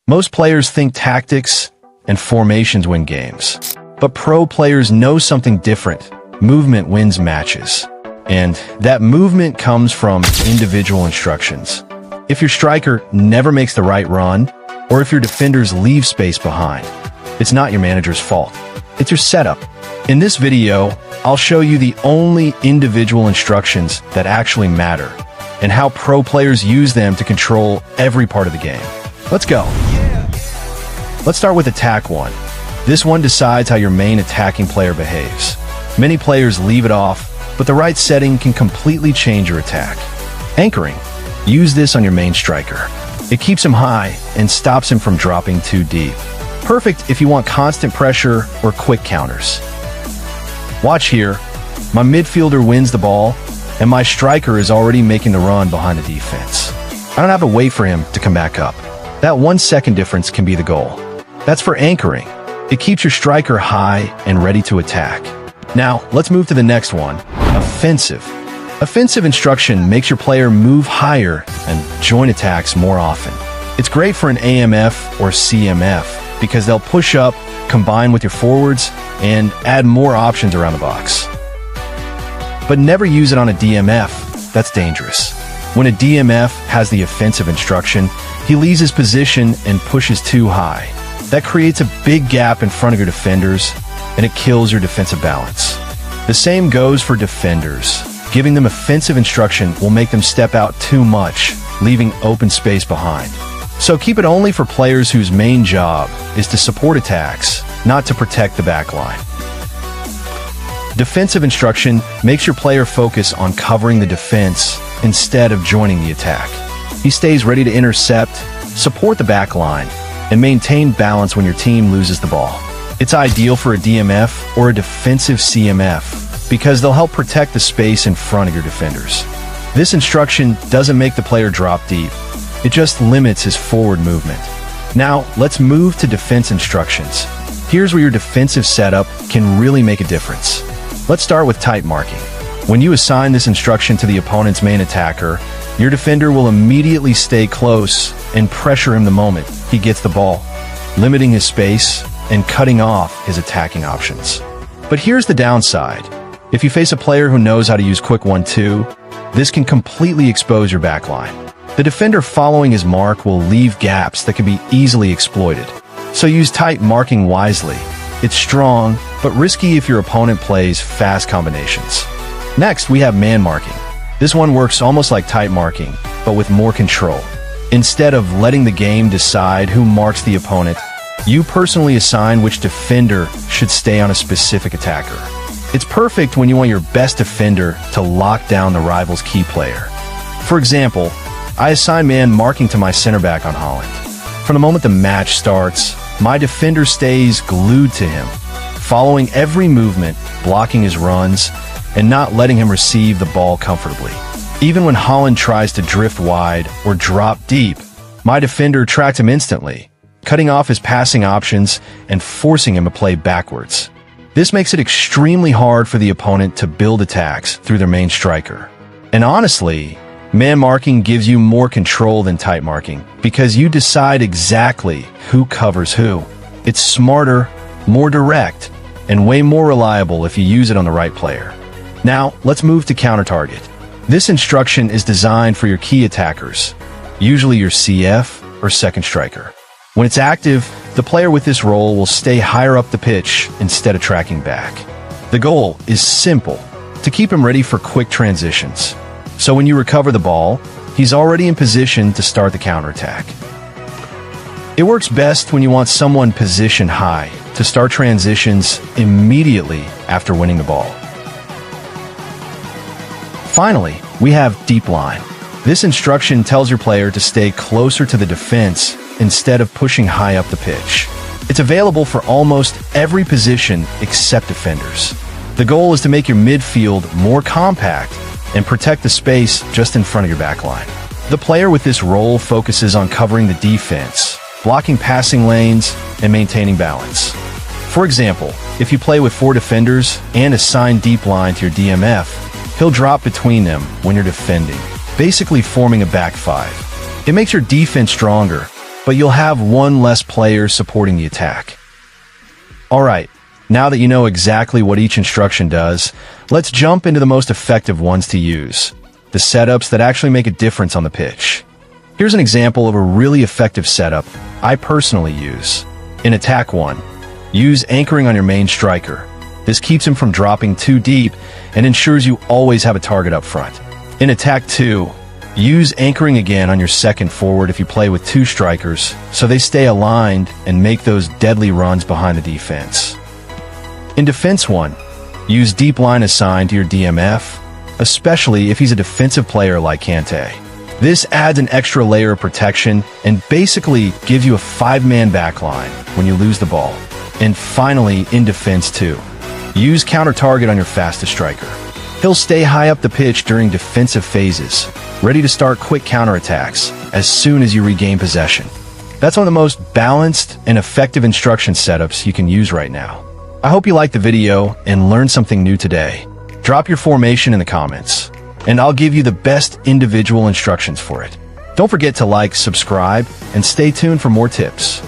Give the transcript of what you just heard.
Most players think tactics and formations win games, but pro players know something different. Movement wins matches, and that movement comes from individual instructions. If your striker never makes the right run, or if your defenders leave space behind, it's not your manager's fault. It's your setup. In this video, I'll show you the only individual instructions that actually matter, and how pro players use them to control every part of the game. Let's go. Let's start with Attack 1. This one decides how your main attacking player behaves. Many players leave it off, but the right setting can completely change your attack. Anchoring. Use this on your main striker. It keeps him high and stops him from dropping too deep. Perfect if you want constant pressure or quick counters. Watch here. My midfielder wins the ball, and my striker is already making the run behind the defense. I don't have to wait for him to come back up. That 1 second difference can be the goal. That's for anchoring. It keeps your striker high and ready to attack. Now, let's move to the next one, offensive. Offensive instruction makes your player move higher and join attacks more often. It's great for an AMF or CMF because they'll push up, combine with your forwards, and add more options around the box. But never use it on a DMF. That's dangerous. When a DMF has the offensive instruction, he leaves his position and pushes too high. That creates a big gap in front of your defenders, and it kills your defensive balance. The same goes for defenders. Giving them offensive instruction will make them step out too much, leaving open space behind. So keep it only for players whose main job is to support attacks, not to protect the backline. Defensive instruction makes your player focus on covering the defense instead of joining the attack. He stays ready to intercept, support the backline, and maintain balance when your team loses the ball. It's ideal for a DMF or a defensive CMF because they'll help protect the space in front of your defenders. This instruction doesn't make the player drop deep. It just limits his forward movement. Now, let's move to defense instructions. Here's where your defensive setup can really make a difference. Let's start with tight marking. When you assign this instruction to the opponent's main attacker, your defender will immediately stay close and pressure him the moment he gets the ball, limiting his space and cutting off his attacking options. But here's the downside. If you face a player who knows how to use quick 1-2, this can completely expose your backline. The defender following his mark will leave gaps that can be easily exploited. So use tight marking wisely. It's strong, but risky if your opponent plays fast combinations. Next, we have man marking. This one works almost like tight marking, but with more control. Instead of letting the game decide who marks the opponent, you personally assign which defender should stay on a specific attacker. It's perfect when you want your best defender to lock down the rival's key player. For example, I assign man marking to my center back on Holland. From the moment the match starts, my defender stays glued to him, following every movement, blocking his runs, and not letting him receive the ball comfortably. Even when Holland tries to drift wide or drop deep, my defender tracks him instantly, cutting off his passing options and forcing him to play backwards. This makes it extremely hard for the opponent to build attacks through their main striker. And honestly, man marking gives you more control than tight marking because you decide exactly who covers who. It's smarter, more direct, and way more reliable if you use it on the right player. Now, let's move to counter target. This instruction is designed for your key attackers, usually your CF or second striker. When it's active, the player with this role will stay higher up the pitch instead of tracking back. The goal is simple, to keep him ready for quick transitions. So when you recover the ball, he's already in position to start the counterattack. It works best when you want someone positioned high to start transitions immediately after winning the ball. Finally, we have deep line. This instruction tells your player to stay closer to the defense instead of pushing high up the pitch. It's available for almost every position except defenders. The goal is to make your midfield more compact and protect the space just in front of your backline. The player with this role focuses on covering the defense, blocking passing lanes, and maintaining balance. For example, if you play with 4 defenders and assign deep line to your DMF, he'll drop between them when you're defending, basically forming a back 5. It makes your defense stronger, but you'll have one less player supporting the attack. Alright, now that you know exactly what each instruction does, let's jump into the most effective ones to use, the setups that actually make a difference on the pitch. Here's an example of a really effective setup I personally use. In Attack 1, use anchoring on your main striker. This keeps him from dropping too deep and ensures you always have a target up front. In Attack 2, use anchoring again on your second forward if you play with two strikers, so they stay aligned and make those deadly runs behind the defense. In Defense 1, use deep line assigned to your DMF, especially if he's a defensive player like Kante. This adds an extra layer of protection and basically gives you a 5-man backline when you lose the ball. And finally, in Defense 2, use counter-target on your fastest striker. He'll stay high up the pitch during defensive phases, ready to start quick counterattacks as soon as you regain possession. That's one of the most balanced and effective instruction setups you can use right now. I hope you liked the video and learned something new today. Drop your formation in the comments, and I'll give you the best individual instructions for it. Don't forget to like, subscribe, and stay tuned for more tips.